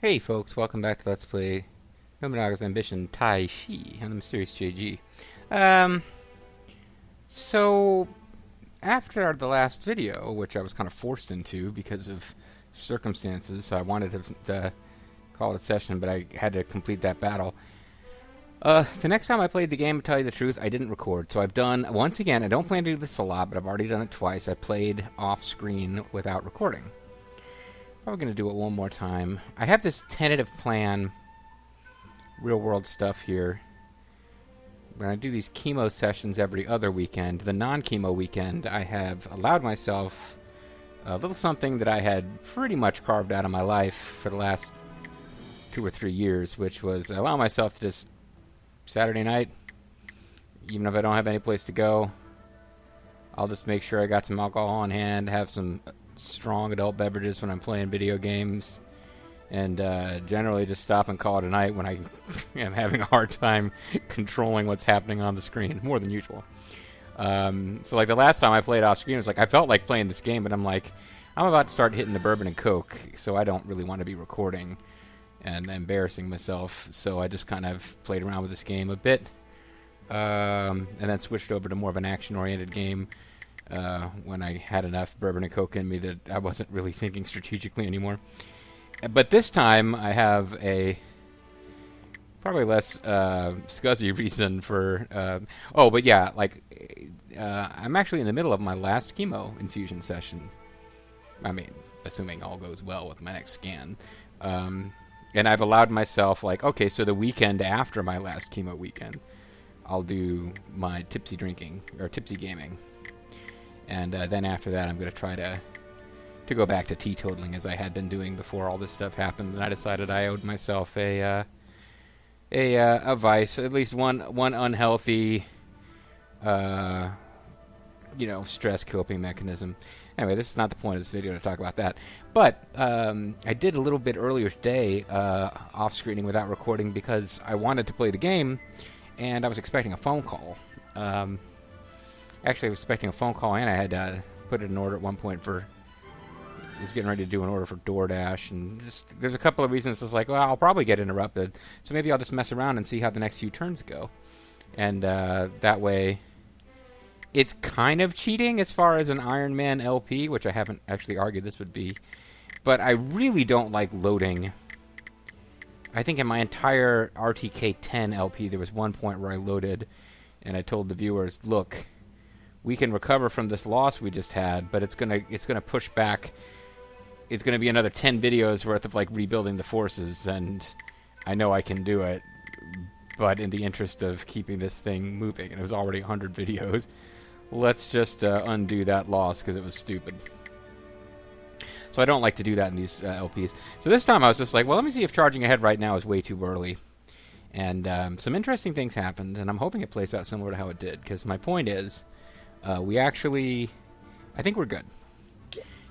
Hey folks, welcome back to Let's Play Nobunaga's Ambition Taishi on the Mysterious JG. Um, so, after the last video, which I was kind of forced into because of circumstances, so I wanted to call it a session, but I had to complete that battle. The next time I played the game, to tell you the truth, I didn't record. So I've done, once again, I don't plan to do this a lot, but I've already done it twice. I played off-screen without recording. Probably going to do it one more time. I have this tentative plan, real-world stuff here. When I do these chemo sessions every other weekend, the non-chemo weekend, I have allowed myself a little something that I had pretty much carved out of my life for the last 2 or 3 years, which was I allow myself to just Saturday night, even if I don't have any place to go, I'll just make sure I got some alcohol on hand, have some strong adult beverages when I'm playing video games, and generally just stop and call it a night when I am having a hard time controlling what's happening on the screen, more than usual. So like the last time I played off screen, it was like I felt like playing this game, but I'm like, I'm about to start hitting the bourbon and coke, so I don't really want to be recording and embarrassing myself, so I just kind of played around with this game a bit, and then switched over to more of an action-oriented game when I had enough bourbon and coke in me that I wasn't really thinking strategically anymore. But this time I have a probably less scuzzy reason for... but yeah, like, I'm actually in the middle of my last chemo infusion session. I mean, assuming all goes well with my next scan. And I've allowed myself, like, okay, so the weekend after my last chemo weekend, I'll do my tipsy drinking, or tipsy gaming. And then after that, I'm going to try to go back to teetotaling as I had been doing before all this stuff happened. And I decided I owed myself a vice, at least one unhealthy, stress coping mechanism. Anyway, this is not the point of this video to talk about that. But I did a little bit earlier today, off-screening without recording, because I wanted to play the game, and I was expecting a phone call. Actually, I was expecting a phone call, and I had put in an order at one point for... I was getting ready to do an order for DoorDash, and just there's a couple of reasons. It's like, well, I'll probably get interrupted, so maybe I'll just mess around and see how the next few turns go. And that way... It's kind of cheating as far as an Iron Man LP, which I haven't actually argued this would be. But I really don't like loading. I think in my entire RTK 10 LP, there was one point where I loaded, and I told the viewers, look, we can recover from this loss we just had, but it's gonna push back. It's gonna be another 10 videos worth of like rebuilding the forces, and I know I can do it. But in the interest of keeping this thing moving, and it was already 100 videos, let's just undo that loss because it was stupid. So I don't like to do that in these LPs. So this time I was just like, well, let me see if charging ahead right now is way too early. And some interesting things happened, and I'm hoping it plays out similar to how it did, because my point is, I think we're good.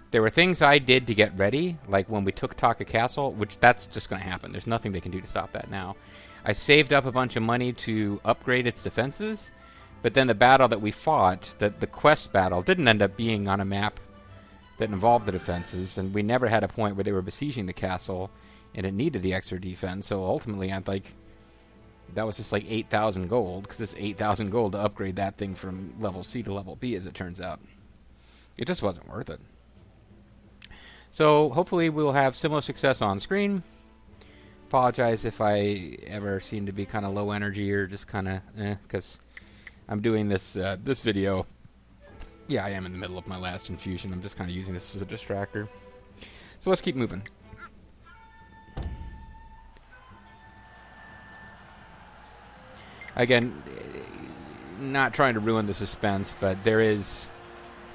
There were things I did to get ready, like when we took Taka Castle, which that's just going to happen. There's nothing they can do to stop that now. I saved up a bunch of money to upgrade its defenses, but then the battle that we fought, the quest battle, didn't end up being on a map that involved the defenses, and we never had a point where they were besieging the castle, and it needed the extra defense, so ultimately I'm like, that was just like 8,000 gold, because it's 8,000 gold to upgrade that thing from level C to level B, as it turns out. It just wasn't worth it. So hopefully we'll have similar success on screen. Apologize if I ever seem to be kind of low energy or just kind of because I'm doing this this video. Yeah, I am in the middle of my last infusion. I'm just kind of using this as a distractor. So let's keep moving. Again, not trying to ruin the suspense, but there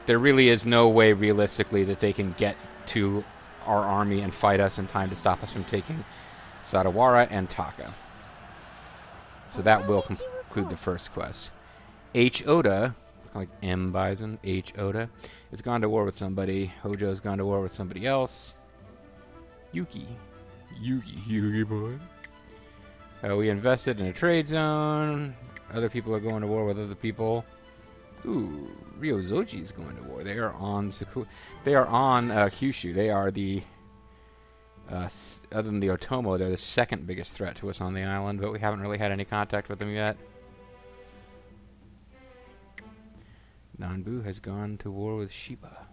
really is no way realistically that they can get to our army and fight us in time to stop us from taking Sadowara and Taka. So that will conclude the first quest. H. Oda, it's kind of like M. Bison, H. Oda, has gone to war with somebody. Hojo's gone to war with somebody else. Yuki boy. We invested in a trade zone. Other people are going to war with other people. Ooh, Ryozoji is going to war. They are on Kyushu. They are the Other than the Otomo, they're the second biggest threat to us on the island, but we haven't really had any contact with them yet. Nanbu has gone to war with Shiba.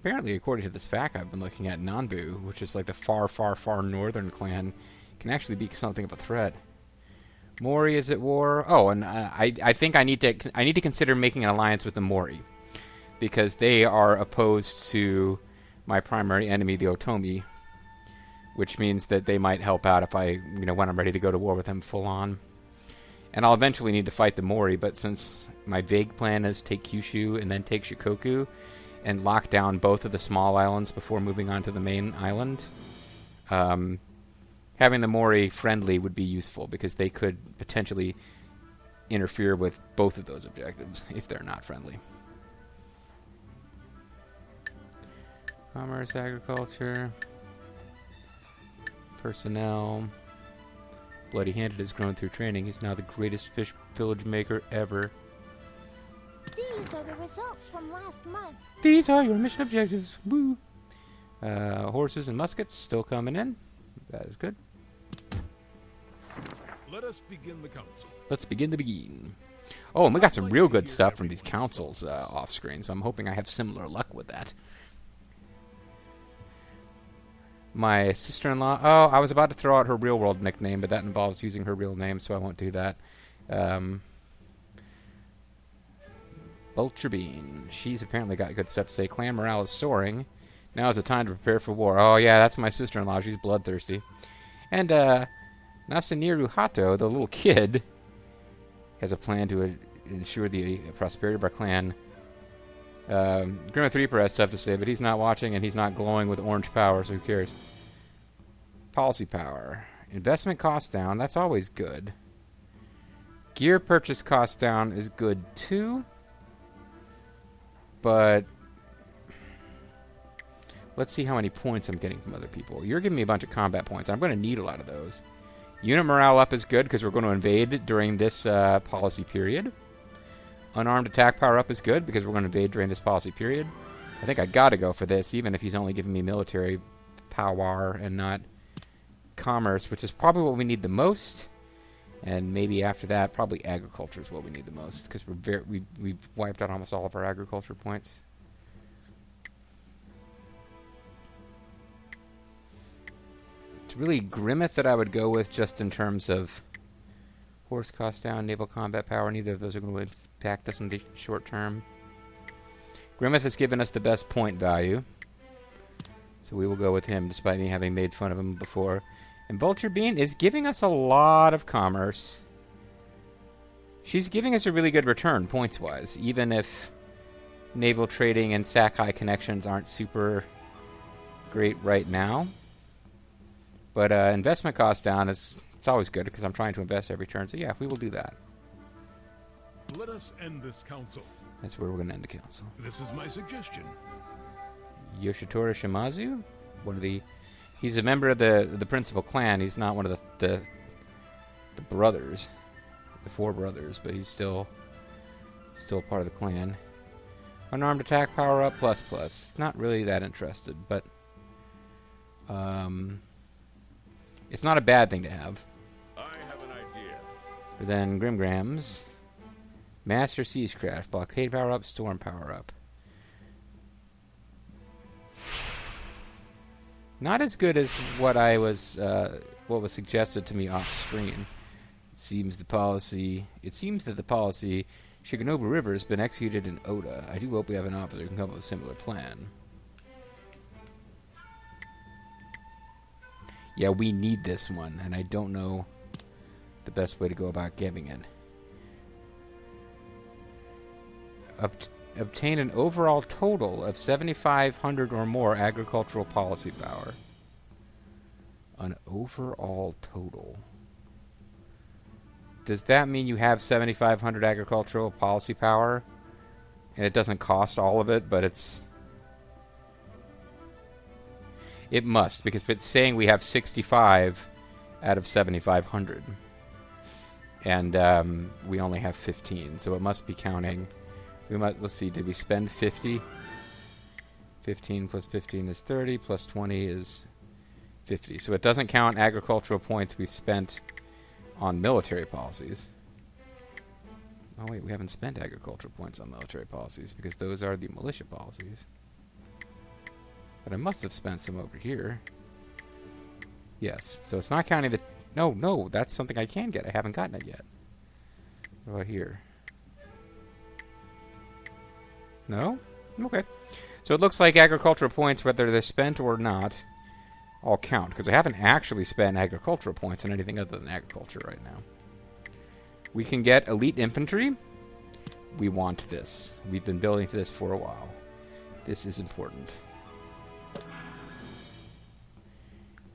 Apparently, according to this fact I've been looking at, Nanbu, which is like the far, far, far northern clan, can actually be something of a threat. Mori is at war. Oh, and I think I need to consider making an alliance with the Mori, because they are opposed to my primary enemy, the Otomi, which means that they might help out if I, when I'm ready to go to war with them full on. And I'll eventually need to fight the Mori, but since my vague plan is take Kyushu and then take Shikoku and lock down both of the small islands before moving on to the main island, having the Mori friendly would be useful, because they could potentially interfere with both of those objectives if they're not friendly. Commerce, agriculture, personnel. Bloody-handed has grown through training. He's now the greatest fish village maker ever. These are the results from last month. These are your mission objectives. Woo! Horses and muskets still coming in. That is good. Let us begin the council. Let's begin the begin. Oh, and we got some real good stuff from these councils off screen, so I'm hoping I have similar luck with that. My sister-in-law... Oh, I was about to throw out her real-world nickname, but that involves using her real name, so I won't do that. Vulture Bean. She's apparently got good stuff to say. Clan morale is soaring. Now is the time to prepare for war. Oh, yeah, that's my sister-in-law. She's bloodthirsty. And, Nasaniru Hato, the little kid, has a plan to ensure the prosperity of our clan. Grimma Reaper has stuff to say, but he's not watching and he's not glowing with orange power, so who cares? Policy power. Investment cost down, that's always good. Gear purchase cost down is good too. But let's see how many points I'm getting from other people. You're giving me a bunch of combat points. I'm going to need a lot of those. Unit morale up is good because we're going to invade during this policy period. Unarmed attack power up is good because we're going to invade during this policy period. I think I got to go for this, even if he's only giving me military power and not commerce, which is probably what we need the most. And maybe after that, probably agriculture is what we need the most, because we've wiped out almost all of our agriculture points. It's really Grimmeth that I would go with just in terms of horse cost down, naval combat power. Neither of those are going to impact us in the short term. Grimmeth has given us the best point value, so we will go with him despite me having made fun of him before. And Vulture Bean is giving us a lot of commerce. She's giving us a really good return, points-wise, even if naval trading and Sakai connections aren't super great right now. But investment cost down it's always good, because I'm trying to invest every turn. So yeah, we will do that. Let us end this council. That's where we're going to end the council. This is my suggestion. Yoshitora Shimazu, he's a member of the principal clan. He's not one of the brothers, the four brothers, but he's still part of the clan. Unarmed attack power up ++. Not really that interested, but it's not a bad thing to have. I have an idea. But then Grimgrams, Master Siegecraft, blockade power up, storm power up. Not as good as what was suggested to me off screen. It seems that the policy Shiganobu River has been executed in Oda. I do hope we have an officer who can come up with a similar plan. Yeah, we need this one, and I don't know the best way to go about getting it. Obtain an overall total of 7,500 or more agricultural policy power. An overall total. Does that mean you have 7,500 agricultural policy power, and it doesn't cost all of it, but it must, because it's saying we have 65 out of 7,500. And we only have 15, so it must be counting. Let's see, did we spend 50? 15 plus 15 is 30, plus 20 is 50. So it doesn't count agricultural points we've spent on military policies. Oh wait, we haven't spent agricultural points on military policies because those are the militia policies. But I must have spent some over here. Yes, so it's not counting the... No, that's something I can get. I haven't gotten it yet. What about here? No? Okay. So it looks like agricultural points, whether they're spent or not, all count. Because I haven't actually spent agricultural points on anything other than agriculture right now. We can get elite infantry. We want this. We've been building for this for a while. This is important.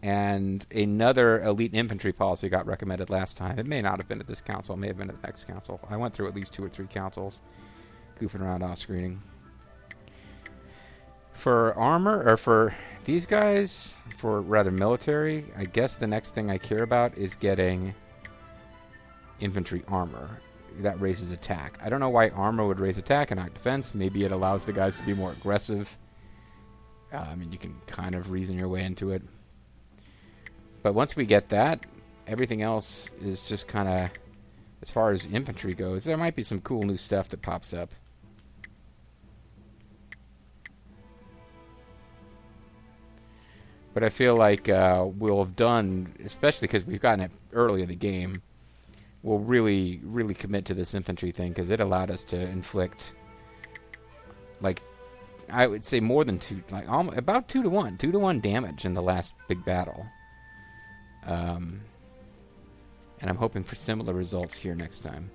And another elite infantry policy got recommended last time. It may not have been at this council. It may have been at the next council. I went through at least 2 or 3 councils, goofing around off screening. For armor, or for these guys, for rather military, I guess the next thing I care about is getting infantry armor. That raises attack. I don't know why armor would raise attack and not defense. Maybe it allows the guys to be more aggressive. I mean, you can kind of reason your way into it. But once we get that, everything else is just kind of, as far as infantry goes, there might be some cool new stuff that pops up. But I feel like we'll have done, especially because we've gotten it early in the game, we'll really, really commit to this infantry thing because it allowed us to inflict, like, I would say more than 2, like about 2 to 1, 2 to 1 damage in the last big battle. And I'm hoping for similar results here next time.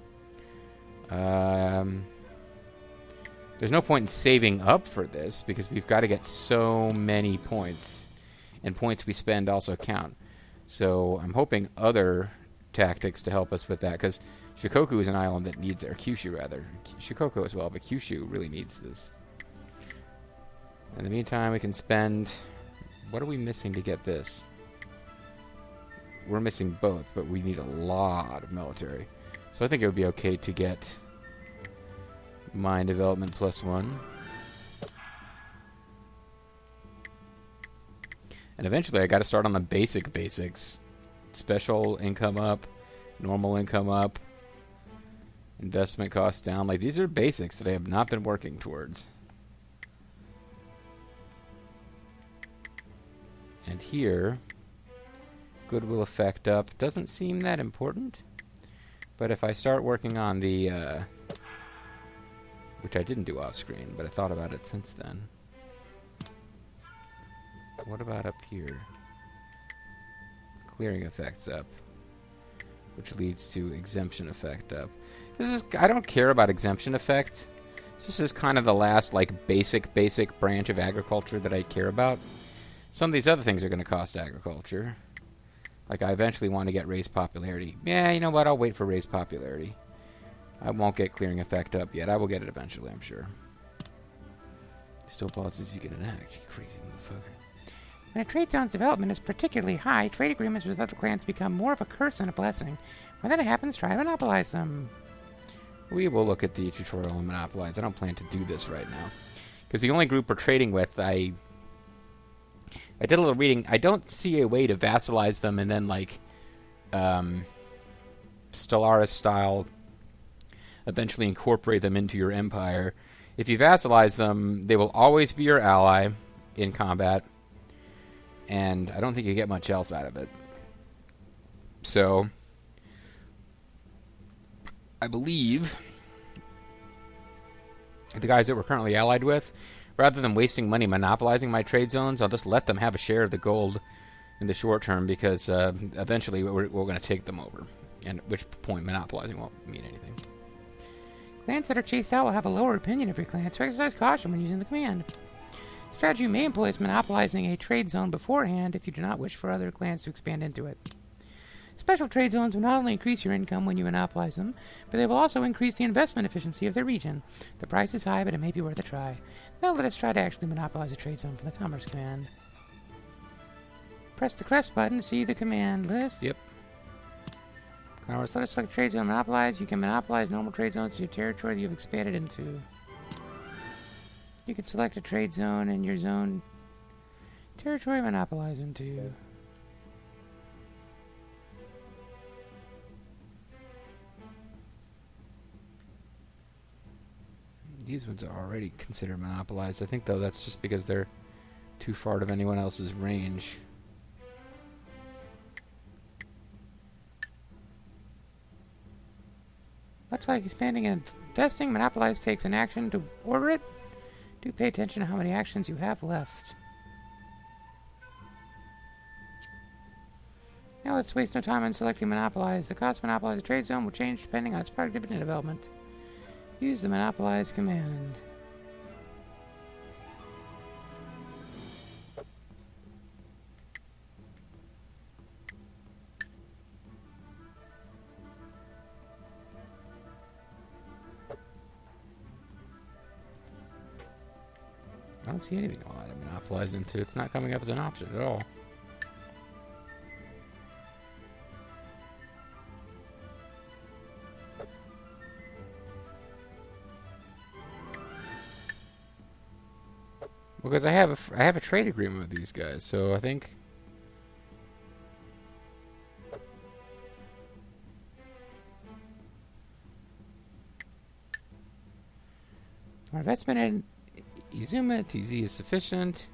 There's no point in saving up for this because we've got to get so many points. And points we spend also count. So I'm hoping other tactics to help us with that. Because Shikoku is an island that needs... Or Kyushu, rather. Shikoku as well, but Kyushu really needs this. In the meantime, we can spend... What are we missing to get this? We're missing both, but we need a lot of military. So I think it would be okay to get mine development +1. And eventually I got to start on the basics. Special income up, normal income up, investment costs down. Like, these are basics that I have not been working towards. And here... Goodwill effect up. Doesn't seem that important. But if I start working on the... which I didn't do off screen, but I thought about it since then. What about up here? Clearing effects up. Which leads to exemption effect up. This is... I don't care about exemption effect. This is kind of the last, like, basic branch of agriculture that I care about. Some of these other things are going to cost agriculture. Like, I eventually want to get raised popularity. Yeah, you know what? I'll wait for raised popularity. I won't get clearing effect up yet. I will get it eventually, I'm sure. Still pauses, you get an act. You crazy motherfucker. When a trade zone's development is particularly high, trade agreements with other clans become more of a curse than a blessing. When that happens, try to monopolize them. We will look at the tutorial on monopolize. I don't plan to do this right now. Because the only group we're trading with, I did a little reading. I don't see a way to vassalize them and then, like, Stellaris style, eventually incorporate them into your empire. If you vassalize them, they will always be your ally in combat, and I don't think you get much else out of it. So, I believe the guys that we're currently allied with, rather than wasting money monopolizing my trade zones, I'll just let them have a share of the gold in the short term, because eventually we're going to take them over, and at which point monopolizing won't mean anything. Clans that are chased out will have a lower opinion of your clan, so exercise caution when using the command. The strategy you may employ is monopolizing a trade zone beforehand if you do not wish for other clans to expand into it. Special trade zones will not only increase your income when you monopolize them, but they will also increase the investment efficiency of their region. The price is high, but it may be worth a try. Now let us try to actually monopolize a trade zone from the Commerce command. Press the crest button to see the command list. Yep. Commerce, let us select trade zone monopolize. You can monopolize normal trade zones to your territory that you have expanded into. You can select a trade zone in your zone territory monopolize them to. these ones are already considered monopolized. I think, though, that's just because they're too far out of anyone else's range. Much like expanding and investing, monopolize takes an action to order it. Do pay attention to how many actions you have left. Now let's waste no time on selecting monopolize. The cost to monopolize a trade zone will change depending on its productivity and development. Use the monopolize command. I don't see anything I want to monopolize into. It's not coming up as an option at all. Because I have a trade agreement with these guys, so I think our investment in Izuma TZ is sufficient.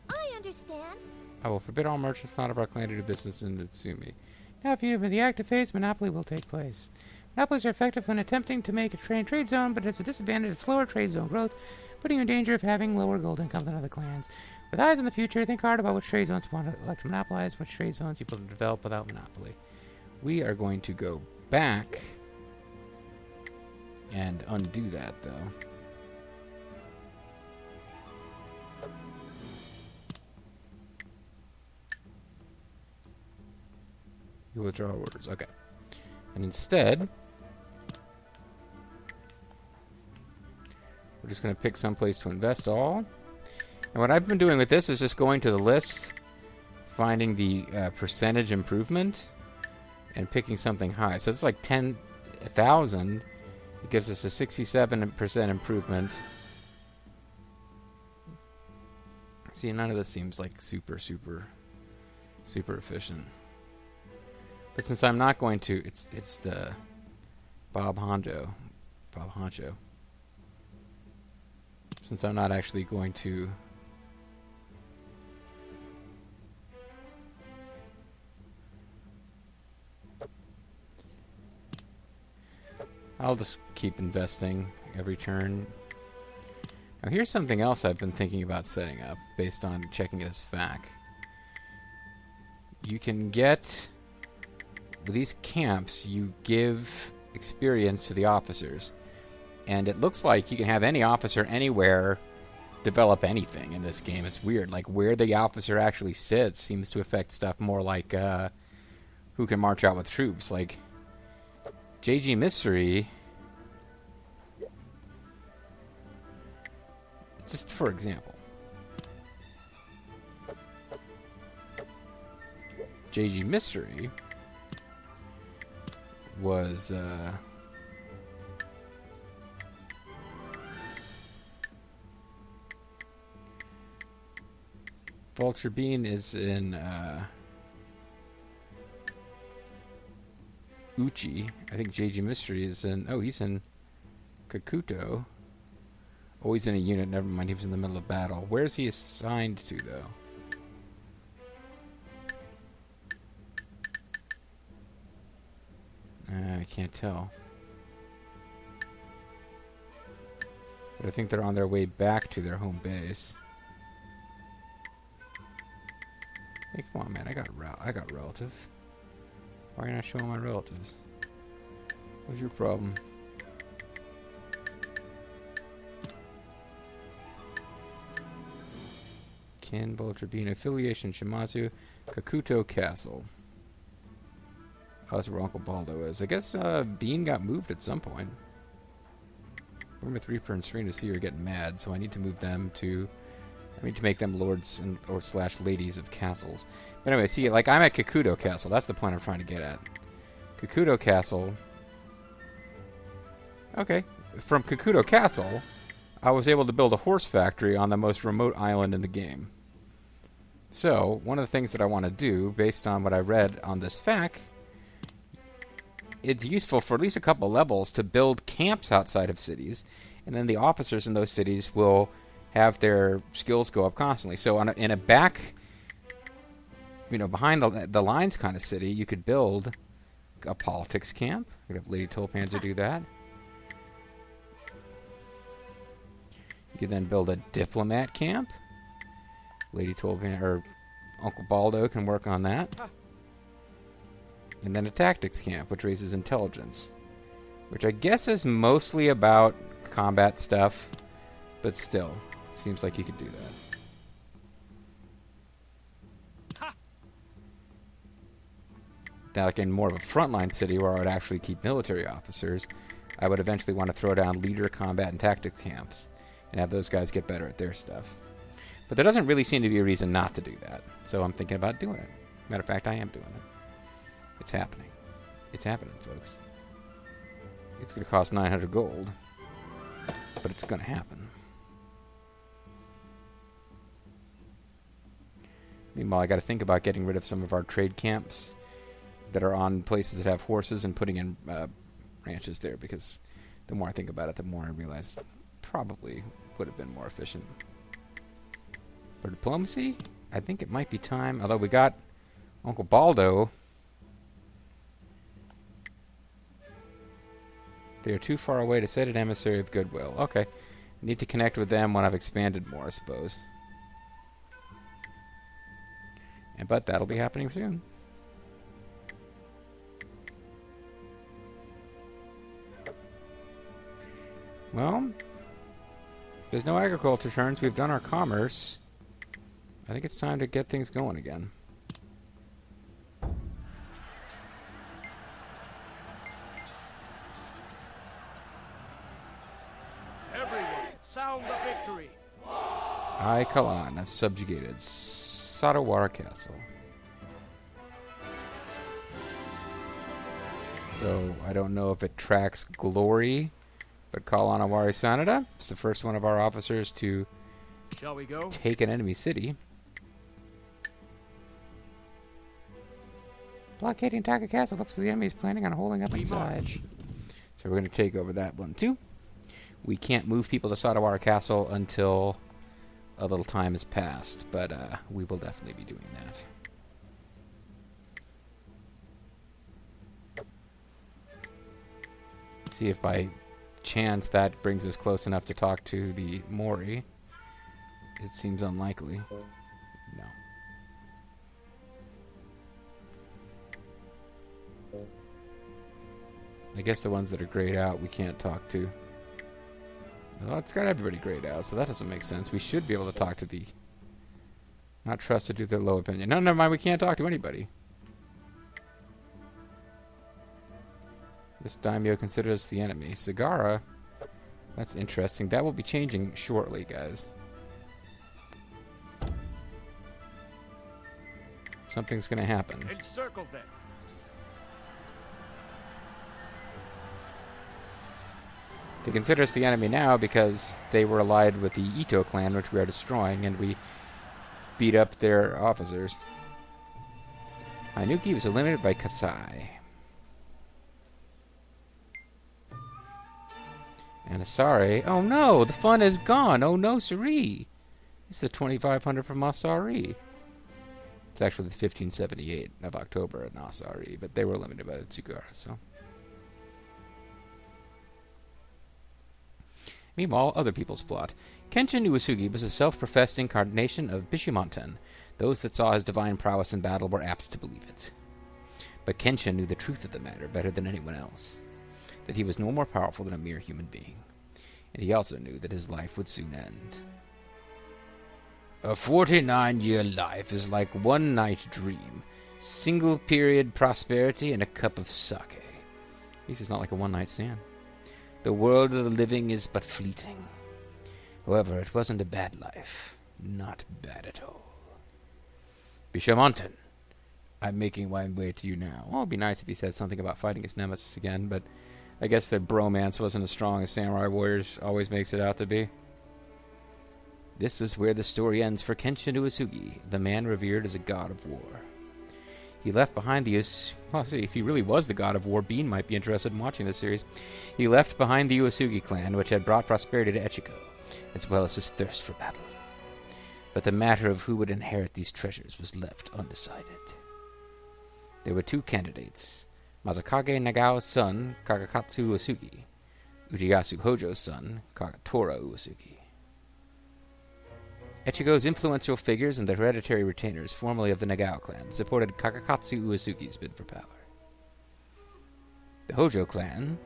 I understand. I will forbid all merchants not of our clan to do business in Utsumi. Now, if you move in the active phase, monopoly will take place. Monopolies are effective when attempting to make a trade zone, but it's a disadvantage of slower trade zone growth, putting you in danger of having lower gold income than other clans. With eyes on the future, think hard about which trade zones you want to elect to monopolize, which trade zones you want to develop without monopoly. We are going to go back and undo that, though. You withdraw orders. Okay. And instead, we're just going to pick some place to invest all. And what I've been doing with this is just going to the list, finding the percentage improvement, and picking something high. So it's like 10,000. It gives us a 67% improvement. See, none of this seems like super efficient. But since I'm not going to, it's the Bob Honcho. Since I'm not actually going to I'll just keep investing every turn. Now here's something else I've been thinking about setting up based on checking this fact. You can get, with these camps, you give experience to the officers. And it looks like you can have any officer anywhere develop anything in this game. It's weird. Like, where the officer actually sits seems to affect stuff more like who can march out with troops. Like, JG Mystery, just for example, JG Mystery was Vulture Bean is in Uchi. I think JG Mystery is in... Oh, he's in Kakuto. Oh, he's in a unit. Never mind. He was in the middle of battle. Where's he assigned to, though? I can't tell. But I think they're on their way back to their home base. Hey, come on, man. I got a relative. Why are you not showing my relatives? What's your problem? Kin, Vulture Bean, Affiliation, Shimazu, Kakuto Castle. Oh, that's where Uncle Baldo is. I guess Bean got moved at some point. Number 3 for and Serena C are getting mad, so I need to move them to... I need to make them lords and or slash ladies of castles. But anyway, see, like, I'm at Kakuto Castle. That's the point I'm trying to get at. Kakuto Castle. Okay. From Kakuto Castle, I was able to build a horse factory on the most remote island in the game. So, one of the things that I want to do, based on what I read on this fact, it's useful for at least a couple levels to build camps outside of cities and then the officers in those cities will have their skills go up constantly. So in a back, behind the lines kind of city, you could build a politics camp. You could have Lady Tulpanzer do that. You could then build a diplomat camp. Lady Tulpanzer or Uncle Baldo can work on that. And then a tactics camp, which raises intelligence, which I guess is mostly about combat stuff, but still, seems like you could do that. Now, like in more of a frontline city where I would actually keep military officers, I would eventually want to throw down leader, combat, and tactics camps and have those guys get better at their stuff. But there doesn't really seem to be a reason not to do that, so I'm thinking about doing it. Matter of fact, I am doing it. It's happening. It's happening, folks. It's going to cost 900 gold, but it's going to happen. Meanwhile, I got to think about getting rid of some of our trade camps that are on places that have horses and putting in ranches there, because the more I think about it, the more I realize probably would have been more efficient. For diplomacy, I think it might be time, although we got Uncle Baldo. They are too far away to send an emissary of goodwill. Okay. I need to connect with them when I've expanded more, I suppose. But that'll be happening soon. Well, there's no agriculture turns. We've done our commerce. I think it's time to get things going again. Everyone, sound the victory. I, Kalan, have subjugated Sadowara Castle. So, I don't know if it tracks glory, but Kalanawari Sanada is the first one of our officers to Shall we go? take an enemy city. Blockading Taka Castle. Looks like the enemy is planning on holding up We inside. march. So we're going to take over that one too. We can't move people to Sadowara Castle until a little time has passed, but we will definitely be doing that. See if by chance that brings us close enough to talk to the Mori. It seems unlikely. No. I guess the ones that are grayed out we can't talk to. Well, it's got everybody grayed out, so that doesn't make sense. We should be able to talk to the... Not trusted to their low opinion. No, never mind, we can't talk to anybody. This daimyo considers us the enemy. Sagara, that's interesting. That will be changing shortly, guys. Something's going to happen. Encircle them. They consider us the enemy now because they were allied with the Ito clan, which we are destroying, and we beat up their officers. Hanuki was eliminated by Kasai. And Asari. Oh no, the fun is gone. Oh no, siree. It's the 2500 from Asari. It's actually the 1578 of October at Asari, but they were eliminated by the Tsugara, so. Meanwhile, other people's plot. Kenshin Uesugi was a self-professed incarnation of Bishimonten. Those that saw his divine prowess in battle were apt to believe it. But Kenshin knew the truth of the matter better than anyone else. That he was no more powerful than a mere human being. And he also knew that his life would soon end. A 49-year life is like one night dream. Single period prosperity and a cup of sake. At least it's not like a one-night stand. The world of the living is but fleeting. However, it wasn't a bad life. Not bad at all. Bishamonten, I'm making my way to you now. Well, it'd be nice if he said something about fighting his nemesis again, but I guess the bromance wasn't as strong as Samurai Warriors always makes it out to be. This is where the story ends for Kenshin Uesugi, the man revered as a god of war. He left behind the... Well, see, if he really was the god of war, Bean might be interested in watching this series. He left behind the Uesugi clan, which had brought prosperity to Echigo, as well as his thirst for battle. But the matter of who would inherit these treasures was left undecided. There were two candidates, Masakage Nagao's son, Kagakatsu Uesugi, Uchiyasu Hojo's son, Kagatora Uesugi. Echigo's influential figures and the hereditary retainers, formerly of the Nagao clan, supported Kagakatsu Uesugi's bid for power. The Hojo clan,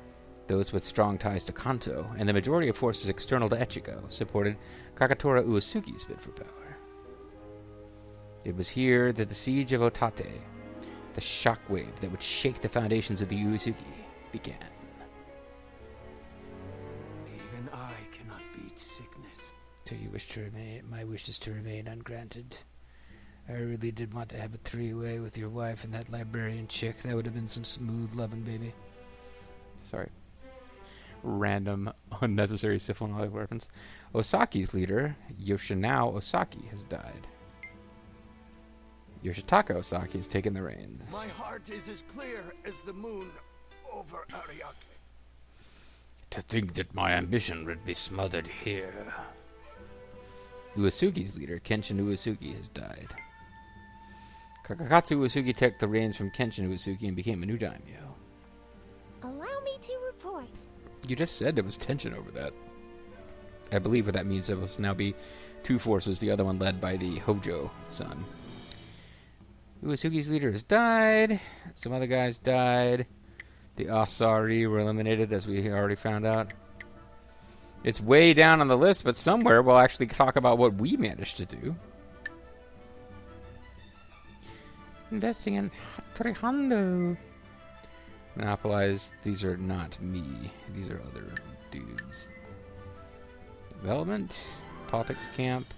those with strong ties to Kanto, and the majority of forces external to Echigo, supported Kagatora Uesugi's bid for power. It was here that the siege of Otate, the shockwave that would shake the foundations of the Uesugi, began. Even I cannot beat sickness. So you wish to remain? My wish is to remain ungranted. I really did want to have a three-way with your wife and that librarian chick. That would have been some smooth loving, baby. Sorry. Random, unnecessary syphilitic reference. Osaki's leader, Yoshinao Osaki, has died. Yoshitaka Osaki has taken the reins. My heart is as clear as the moon over Ariake. To think that my ambition would be smothered here. Uesugi's leader, Kenshin Uesugi, has died. Kagakatsu Uesugi took the reins from Kenshin Uesugi and became a new daimyo. Allow me to report. You just said there was tension over that. I believe what that means there will now be two forces, the other one led by the Hojo son. Uesugi's leader has died. Some other guys died. The Asari were eliminated, as we already found out. It's way down on the list, but somewhere we'll actually talk about what we managed to do. Investing in Hattori Monopolize. These are not me. These are other dudes. Development, politics camp,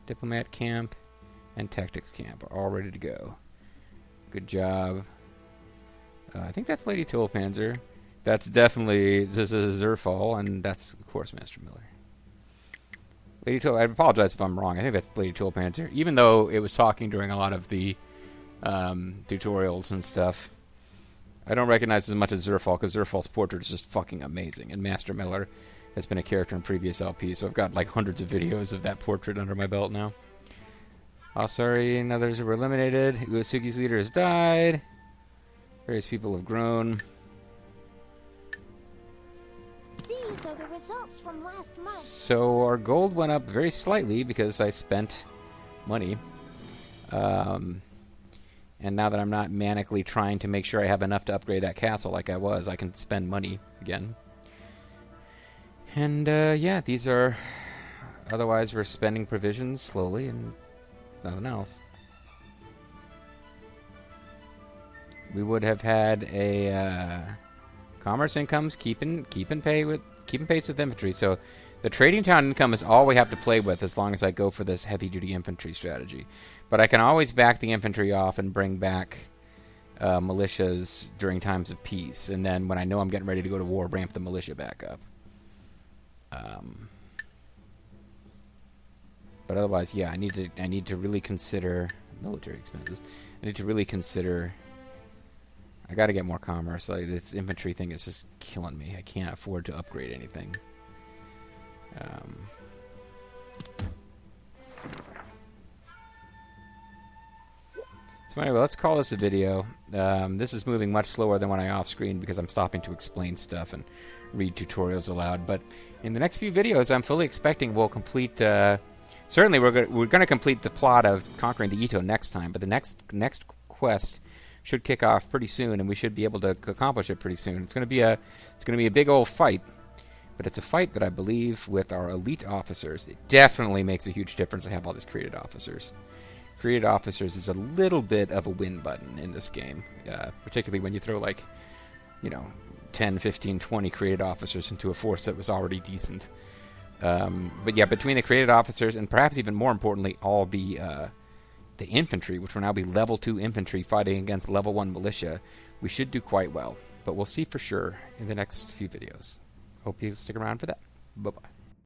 diplomat camp, and tactics camp are all ready to go. Good job. I think that's Lady Tulpanzer. That's definitely, this is Zerfall, and that's, of course, Master Miller. Lady Tulpanzer, I apologize if I'm wrong. I think that's Lady Tulpanzer. Even though it was talking during a lot of the tutorials and stuff, I don't recognize as much as Zerfall, because Zerfall's portrait is just fucking amazing. And Master Miller has been a character in previous LPs, so I've got like hundreds of videos of that portrait under my belt now. Asari and others were eliminated. Uesugi's leader has died. Various people have grown. These are the results from last month. So our gold went up very slightly because I spent money. And now that I'm not manically trying to make sure I have enough to upgrade that castle like I was, I can spend money again. And yeah, these are... Otherwise, we're spending provisions slowly and nothing else. We would have had a commerce incomes keeping pace with infantry. So the trading town income is all we have to play with as long as I go for this heavy duty infantry strategy. But I can always back the infantry off and bring back militias during times of peace, and then when I know I'm getting ready to go to war, ramp the militia back up. But otherwise, yeah, I need to really consider military expenses. I need to really consider. I got to get more commerce. Like, this infantry thing is just killing me. I can't afford to upgrade anything. So anyway, let's call this a video. This is moving much slower than when I off-screen because I'm stopping to explain stuff and read tutorials aloud. But in the next few videos, I'm fully expecting we'll complete... certainly, we're going to complete the plot of conquering the Ito next time. But the next quest should kick off pretty soon, and we should be able to accomplish it pretty soon. It's going to be a big old fight. But it's a fight that I believe with our elite officers, it definitely makes a huge difference to have all these created officers. Created officers is a little bit of a win button in this game, particularly when you throw 10, 15, 20 created officers into a force that was already decent. But yeah, between the created officers and perhaps even more importantly, all the infantry, which will now be level 2 infantry fighting against level 1 militia, we should do quite well. But we'll see for sure in the next few videos. Hope you stick around for that. Bye-bye.